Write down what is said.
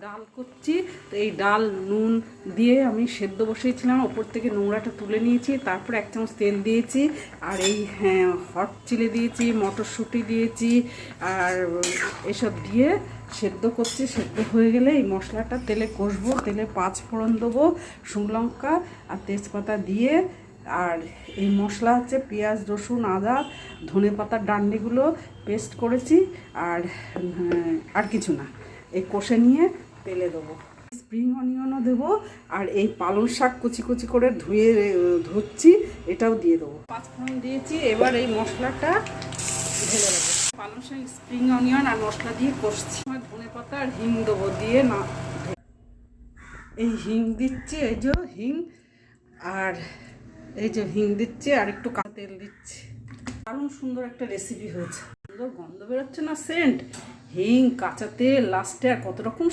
ডাল করছি। তো এই ডাল নুন দিয়ে আমি সেদ্ধ বসিয়েছিলাম, ওপর থেকে নোংরাটা তুলে নিয়েছি, তারপর 1 চামচ তেল দিয়েছি, আর এই হট চিলি দিয়েছি, মটরশুঁটি দিয়েছি, আর এসব দিয়ে সেদ্ধ করছি। সেদ্ধ হয়ে গেলে এই মশলাটা তেলে কষবো, তেলে 5 ফোড়ন দেবো, শুকনো লঙ্কা আর তেজপাতা দিয়ে, আর এই মশলা হচ্ছে পেঁয়াজ, রসুন, আদা, ধনেপাতার ডান্ডিগুলো পেস্ট করেছি, আর কিছু না। এই কষে নিয়ে তেলে দেবো, স্প্রিং অনিয়নও দেবো, আর এই পালং শাক কুচি কুচি করে ধুচ্ছি, এটাও দিয়ে দেবো। 5 ফোড়ন দিয়েছি, এবার এই মশলাটা ঢেলে দেবো। পালং শাক, স্প্রিং অনিয়ন আর মশলা দিয়ে কষছি। ধনেপাতা আর হিং দেবো, দিয়ে না এই হিং দিচ্ছি, এই যে হিং, আর এই যে হিং দিচ্ছি, আর একটু কাঁচা তেল দিচ্ছি। দারুণ সুন্দর একটা রেসিপি হয়েছে, সুন্দর গন্ধ বেরোচ্ছে না, সেন্ট, হিং, কাঁচা তেল, লাস্টে আর কত রকম